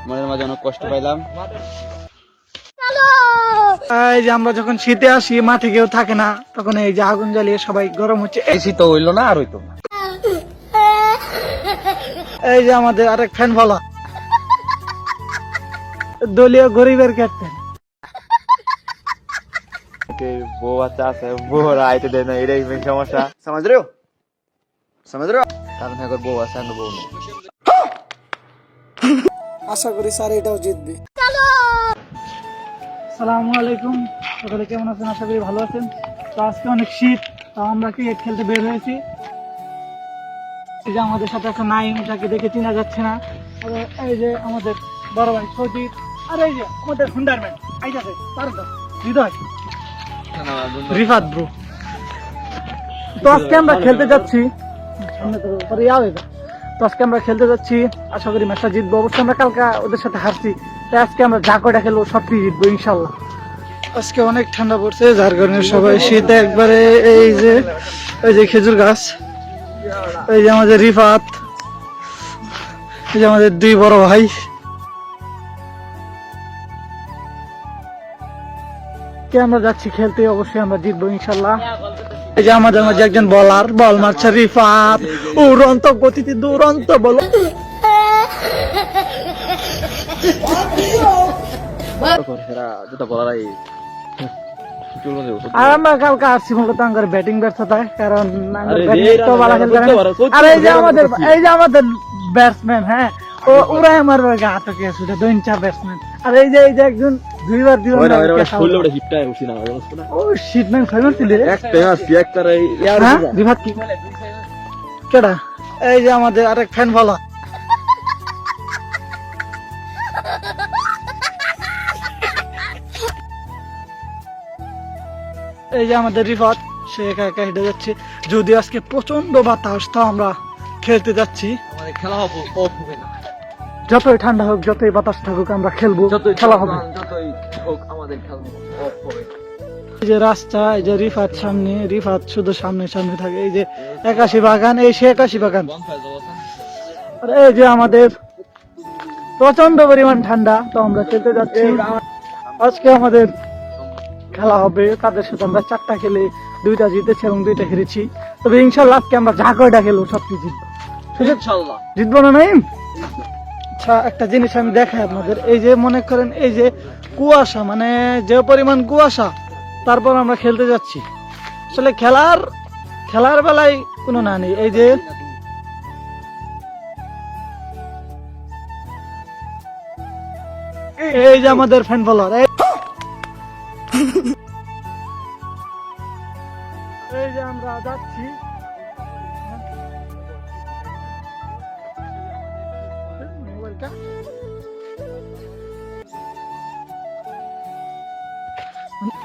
মনের মাঝে অনেক কষ্ট পাইলাম। এই যে আমরা যখন শীতে আসি, মাঠে কেউ থাকে না, তখন এই যে আগুন জ্বালিয়ে সবাই গরম হচ্ছে। এসি তো হইলো না আর হইতো না। এই যে আমাদের আরেক ফ্যান বলা দলীয় গরিবের ক্যাপ্টেন। বউ বাচ্চা আছে, বউরা আইতে দেয় না, এটাই মেন সমস্যা। সমাজ রে কারণ এখন বউ আছে, এখন বউ নেই। আশা করি স্যার এটাও জিতবে। আসসালামু আলাইকুম, সকলে কেমন আছেন? আশা করি ভালো আছেন। তো আজকে অনেক শীত, তো আমরা ক্রিকেট খেলতে বের হয়েছি। এই যে আমাদের সাথে একটা নাইম, যাকে দেখে চেনা যাচ্ছে না। এই যে আমাদের বড় ভাই সজিত, আর এই যে আমাদের হুন্ডারম্যান আইতাছে হৃদয়, রিফাত ব্রো। তো আজকে আমরা খেলতে যাচ্ছি, তো আজকে আমরা খেলতে যাচ্ছি। আশা করি ম্যাচটা জিতবো। অবশ্যই আমরা কালকে ওদের সাথে হারছি, তাই আজকে আমরা যা কয়টা খেলবো সবটি জিতবো ইনশাল্লাহ। আজকে অনেক ঠান্ডা পড়ছে, যার কারণে সবাই শীতে একবারে। এই যে খেজুর গাছ, এই যে আমাদের রিফাত, এই যে আমাদের দুই বড় ভাই। আমরা যাচ্ছি খেলতে, অবশ্যই আমরা জিতবো ইনশাল্লাহ। এই যে আমাদের মাঝে একজন বলার, বল মারছে রিফাত, উড়ন্ত গতিতে দুরন্ত বল। আর আমরা কালকে আসছি মূলত আঙ্গার ব্যাটিং ব্যর্থতায়, কারণ আর এই যে আমাদের ব্যাটসম্যান, হ্যাঁ ওরাই আমার আটকে আছে, দুই চার ব্যাটসম্যান। আর এই যে একজন দুইবার কেডা, এই যে আমাদের আরেক ফ্যান বলা এই যে আমাদের রিফাত, সে একা একা হেঁটে যাচ্ছে। যদি আজকে প্রচন্ড বাতাস, তো আমরা খেলতে যাচ্ছি। খেলা হবে না, যতই ঠান্ডা হোক, যতই বাতাস থাকুক, আমরা খেলবো, খেলা হবে। এই যে রাস্তা, এই যে রিফাত সামনে, রিফাত শুধু সামনে সামনে থাকে। এই যে 81 বাগান, এই সে 81 বাগান। আর এই যে আমাদের প্রচন্ড পরিমাণ ঠান্ডা, তো আমরা খেলতে যাচ্ছি। আজকে আমাদের খেলা হবে, তাদের সাথে আমরা 4টা খেলে 2টা জিতেছি এবং 2টা হেরেছি। তবে ইনশাল্লাহ আজকে আমরা যা কয়টা খেলবো সবটি জিতবো, জিতবো না নাইম? আচ্ছা, একটা জিনিস আমি দেখাই আপনাদের। এই যে মনে করেন, এই যে কুয়াশা, মানে যে পরিমাণ কুয়াশা, তারপর আমরা খেলতে যাচ্ছি। আসলে খেলার বেলায় কোনো না নেই। এই যে আমাদের ফ্যান ফলোয়ার, এই যে আমরা যাচ্ছি।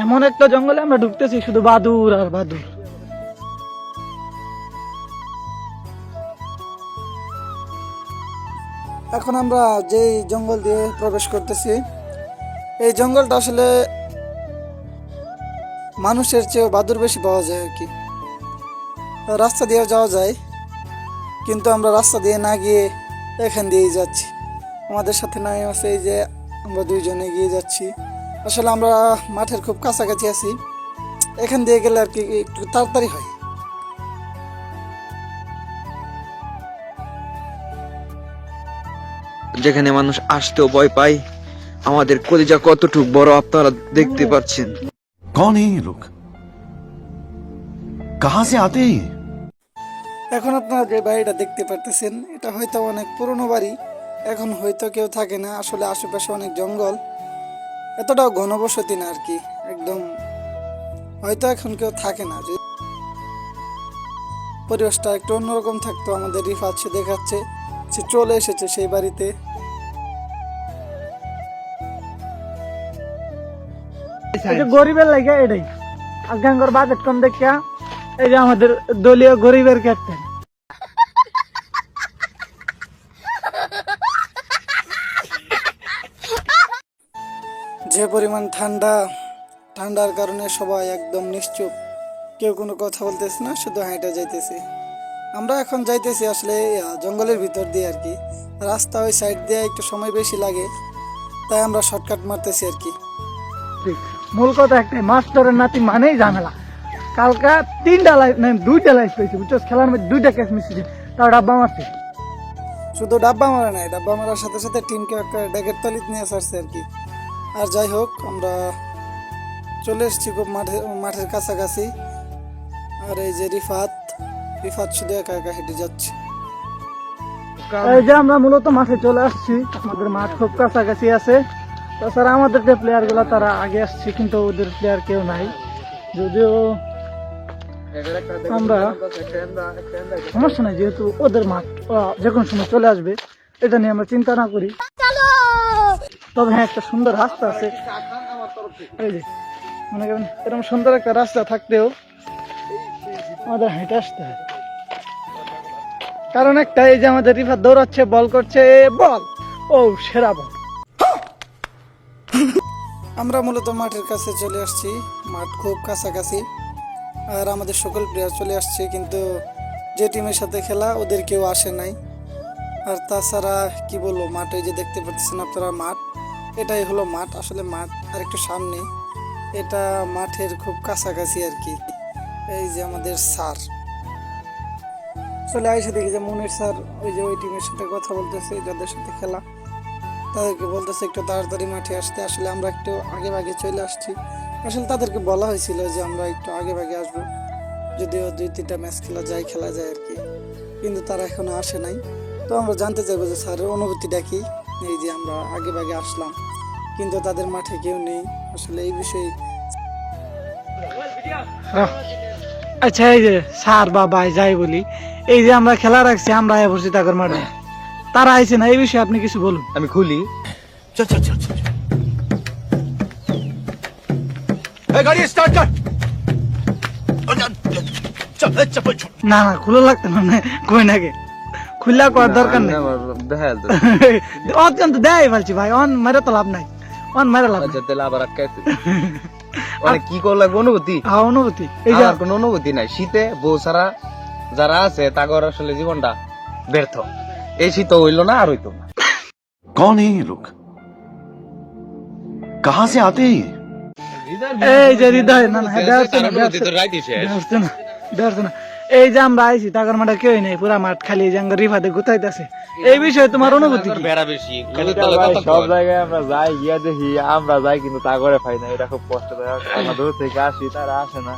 এমন একটা জঙ্গলে আমরা ঢুকতেছি, শুধু বাদুর আর বাদুর। এখন আমরা যেই জঙ্গল দিয়ে প্রবেশ করতেছি, এই জঙ্গলটা আসলে মানুষের চেয়ে বাদুর বেশি পাওয়া যায় আর কি। রাস্তা দিয়েও যাওয়া যায়, কিন্তু আমরা রাস্তা দিয়ে না গিয়ে এখান দিয়েই যাচ্ছি। আমাদের সাথে নাই আছে, এই যে আমরা দুইজনে এগিয়ে যাচ্ছি। আসলে আমরা মাঠের খুব কাছাকাছি আছি, এখান দিয়ে গেলে আর কি একটু তাড়াতাড়ি হয়। যেখানে মানুষ আসতেও ভয় পায়, আমাদের কলিজা কতটুক বড় আপনারা দেখতে পাচ্ছেন। कौन है ये लोग? कहां से आते हैं? এখন আপনারা যে বাড়িটা দেখতে পারতেছেন, এটা হয়তো অনেক পুরনো বাড়ি, এখন হয়তো কেউ থাকে না। আসলে আশেপাশে অনেক জঙ্গল, এতটাও ঘনবসতি না আর কি, একদম হয়তো এখন কেউ থাকে না। যে পরিবেশটা একটু অন্যরকম থাকতো। আমাদের রিফাত সে দেখাচ্ছে, সে চলে এসেছে সেই বাড়িতে। গরিবের লাগে এটাই আজকাঙ্গর বাজেট কম দেখিয়া, এই যে আমাদের দলীয় গরিবের ক্যাপ্টেন। যে পরিমাণ ঠান্ডার কারণে সবাই একদম নিশ্চুপ, কেউ কোনো কথা বলতেছে না, শুধু হাঁটা যাইতেছে। আমরা এখন যাইতেছি আসলে জঙ্গলের ভিতর দিয়ে আর কি। রাস্তা ওই সাইড দিয়ে একটু সময় বেশি লাগে, তাই আমরা শর্টকাট মারতেছি আর কি। ঠিক। মূল কথা একটাই, মাস্টারের নাতি মানেই ঝামেলা। কালকা 3টা লাইফ না 2টা লাইফ পেয়েছি, বুঝছো? খেলার মধ্যে 2টা ক্যাচ মিসেছি, তাও ডাব্বা মারছি। শুধু ডাব্বা মারা নাই, ডাব্বা মারার সাথে সাথে টিমকে একটা ড্যাগের তলিত নিয়ে আসছে আর কি। আর যাই হোক, আমরা চলে এসেছি খুব মাঠের কাছাকাছি। আর এই যে রিফাত শুধু একা একা হেঁটে যাচ্ছে। এই যে আমরা মূলত মাঠে চলে আসছি, আমাদের মাঠ খুব কাছাকাছি আছে। তাছাড়া আমাদের যে প্লেয়ার গুলা তারা আগে আসছে, কিন্তু ওদের প্লেয়ার কেউ নাই। যদিও আমরা সমস্যা নাই, যেহেতু ওদের মাঠ যে কোনো সময় চলে আসবে, এটা নিয়ে আমরা চিন্তা না করি। তবে হ্যাঁ, একটা সুন্দর রাস্তা আছে। এই যে মনে করেন এরকম সুন্দর একটা রাস্তা থাকতেও আমাদের হেঁটে আসতে হয়। কারণ একটা, এই যে আমাদের রিফাত দৌড়াচ্ছে, বল করছে, বল ও সেরা বল। আমরা মূলত মাঠের কাছে চলে আসছি, মাঠ খুব কাছাকাছি। আর আমাদের সকল প্লেয়ার চলে আসছে, কিন্তু যে টিমের সাথে খেলা ওদের কেউ আসে নাই। আর তাছাড়া কি বলবো, মাঠে যে দেখতে পাচ্ছেন আপনারা, মাঠ এটাই হলো মাঠ। আসলে মাঠ আর একটু সামনে, এটা মাঠের খুব কাছাকাছি আর কি। এই যে আমাদের স্যার চলে আইসে, দেখি যে মনির স্যার ওই যে ওই টিমের সাথে কথা বলতেছে, যাদের সাথে খেলা তাদেরকে বলতেছে একটু তাড়াতাড়ি মাঠে আসতে। আসলে আমরা একটু আগে ভাগে চলে আসছি। আসলে তাদেরকে বলা হয়েছিল যে আমরা একটু আগে ভাগে আসবো, যদিও 2-3টা ম্যাচ খেলা যায় আর কি, কিন্তু তারা এখনো আসে নাই। তো আমরা জানতে চাইবো যে স্যারের অনুভূতিটা কি। এই যে আমরা আগে ভাগে আসলাম, কিন্তু তাদের মাঠে কেউ নেই। আসলে এই বিষয়ে আচ্ছা, এই যে স্যার বা ভাই যাই বলি, এই যে আমরা খেলা রাখছি, আমরা আয়া বসছি তাদের মাঠে, তারা আইছে না, এই বিষয়ে আপনি কিছু বলুন। আমি খুলি। चल चल चल चल ए, गाड़ी स्टार्ट कर चल चप्पल छोड़ না না, খুলে লাগতো না, কই নাকি খুললা করার দরকার নেই। অত্যন্ত দেয় বলছি ভাই, অন মেরে তো লাভ নাই, অন মেরে লাভ নাই। তাহলে আবার আটকাইছে। মানে কি কর লাগবে অনুভূতি? হ্যাঁ, অনুভূতি। এই যে আমার কোনো অনুভূতি নাই। শীতে বউ ছাড়া যারা আছে তাগর আসলে জীবনটা ব্যর্থ। এই শীত হইলো না, আর হইতো না। कौन है ये लोग कहाँ से आते हैं ये এই যে হৃদয়, না না, দেওয়াচ্ছে না, দেওয়াচ্ছে না। এই যে আমরা আইছি, টাকার মাঠে কেউ নেই, পুরা মাঠ খালি, এই যে আমরা রিফাতে গুতাইতেছে। এই বিষয়ে তোমার অনুভূতি কি? সব জায়গায় আমরা যাই, গিয়া দেখি আমরা যাই, কিন্তু তা করে পাই না। এটা খুব কষ্টদায়ক। আমরা দূর থেকে আসি, তারা আসে না।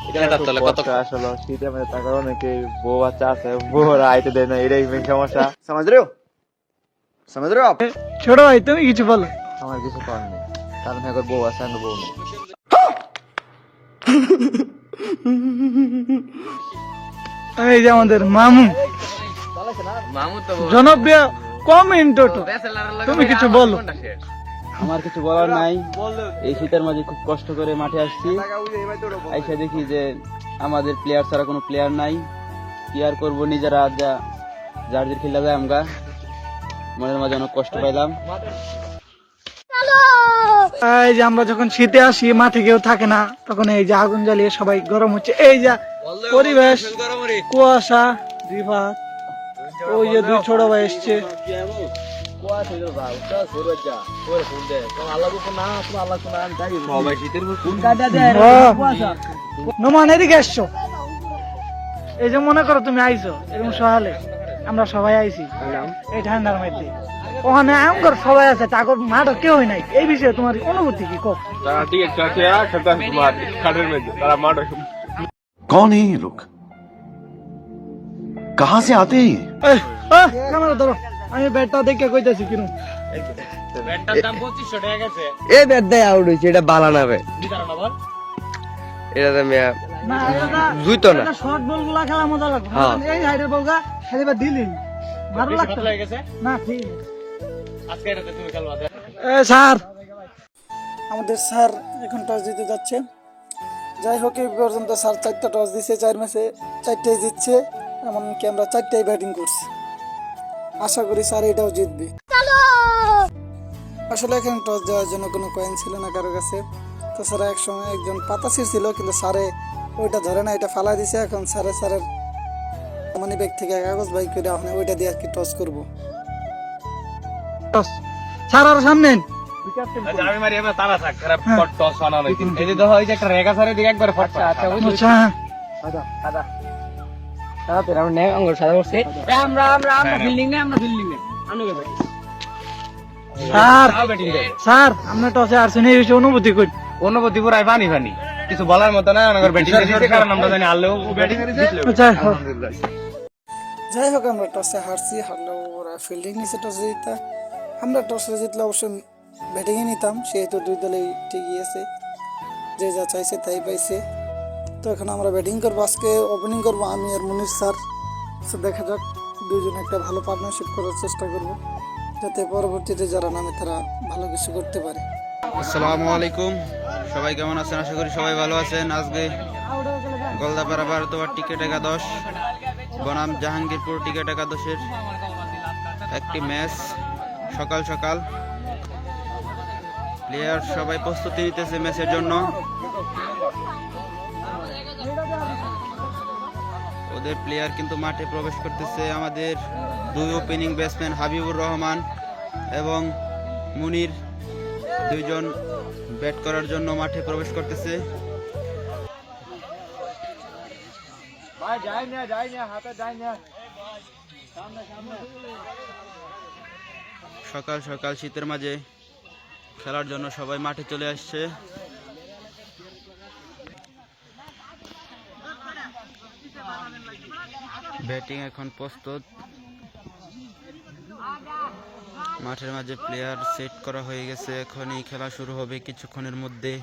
এটা খুব কষ্ট আসলে। শীতে মানে তাকার অনেকে বউ বাচ্চা আছে, বউরা আইতে দেয় না, এটাই মেন সমস্যা। समझ रहे हो आप? ছোট ভাই, তুমি কিছু বলো। আমার কিছু করার নেই, কারণ এখন বউ আছে, আমি বউ নেই। এই যে আমাদের মামু, জনপ্রিয় কমেন্টেটর, তুমি কিছু বলো। আমার কিছু বলার নাই। এই শীতের মাঝে খুব কষ্ট করে মাঠে আসছি, আইসা দেখি যে আমাদের প্লেয়ার ছাড়া কোনো প্লেয়ার নাই। কি আর করবো, নিজেরা যার খেলা যায় আমরা, মনের মাঝে অনেক কষ্ট পাইলাম। এই যে আমরা যখন শীতে আসি, মাঠে কেউ থাকে না, তখন এই যে আগুন জ্বালিয়ে সবাই গরম হচ্ছে। এই যে পরিবেশ, কুয়াশা, রিফাত, ওই যে 2 ছোট ভাই এসছে। নোমান, এদিকে এসছো। এই যে মনে করো তুমি আইছো এরকম সহালে, আমরা সবাই আইছি এই ঠান্ডার মধ্যে, ওখানে আমগর সবাই আছে, তাগর মাঠ কেউ নাই। এই বিষয়ে তোমার অনুভূতি কি? कौन है ये लोग कहाँ से आते हैं ये ক্যামেরা ধরো, আমি ব্যাটটা দেখে কইতাছি কিরম। এ ব্যাট দেয় আউট হইছে, এটা বালা না বে। এটা তো মিয়া না, জুইতো না। শর্ট বল গুলা খেলা মজা লাগবে। এই হাইডের বল গা খেলিবা দিলি ভালো লাগতো না। ঠিক স্যার, আমাদের স্যার এখন টস দিতে যাচ্ছে। যাই হোক, এই পর্যন্ত স্যার 4টা টস দিচ্ছে, 4 ম্যাচে 4টাই জিতছে। এমনকি আমরা 4টাই ব্যাটিং করছি। আশা করি স্যার এটাও জিতবে। আসলে এখানে টস দেওয়ার জন্য কোনো কয়েন ছিল না কারো কাছে। তাছাড়া একসময় একজন পাতাসির ছিল, কিন্তু স্যারে ওইটা ধরে না, এটা ফালা দিছে। এখন স্যারের মানি ব্যাগ থেকে কাগজ বাই করে ওইটা দিয়ে আর কি টস করবো। টস স্যার আর সামনে আচ্ছা আমি মারি এবার তারা থাক খারাপ টস বানানো হইছে এই যে দেখো এই যে একটা রেখা সারে দিকে একবার ফট আচ্ছা আচ্ছা হ্যাঁ। স্যার স্যার আমরা টসে আসছেন এই বিষয়ে অনুভূতি করি অনুভূতি পুরাই পানি পানি কিছু বলার মতো না আমার ব্যাটিং দিতে কারণ আমরা জানি আল্লেও ব্যাটিং আচ্ছা যাই হোক আমরা টসে হারলেও ওরা ফিল্ডিং নিচে টসে জিতা আমরা টসে জিতলে অবশ্যই ব্যাটিংয়ে নিতাম, সেহেতু দুই দলেই ঠিকই আছে, যে যা চাইছে তাই পাইছে। তো এখন আমরা ব্যাটিং করবো, আজকে ওপেনিং করবো আমি আর মুনির স্যার। তো দেখা যাক, দুইজনে একটা ভালো পার্টনারশিপ করার চেষ্টা করব, যাতে পরবর্তীতে যারা নামে তারা ভালো কিছু করতে পারে। আসসালামু আলাইকুম, সবাই কেমন আছেন? আশা করি সবাই ভালো আছেন। আজকে গলদাপাড়া ভারতোয়ার টিকিট একাদশ বনাম জাহাঙ্গীরপুর টিকিট একাদশের একটি ম্যাচ। সকাল সকাল প্লেয়ার সবাই প্রস্তুতি নিতেছে ম্যাচের জন্য। ওদের প্লেয়ার কিন্তু মাঠে প্রবেশ করতেছে। আমাদের দুই ওপেনিং ব্যাটসম্যান হাবিবুর রহমান এবং মুনির দুইজন ব্যাট করার জন্য মাঠে প্রবেশ করতেছে। সকাল সকাল শীতের মাঝে খেলার জন্য সবাই মাঠে চলে আসছে। ব্যাটিং এখন প্রস্তুত। মাঠের মাঝে প্লেয়ার সেট করা হয়ে গেছে, এখনই খেলা শুরু হবে কিছুক্ষণের মধ্যে।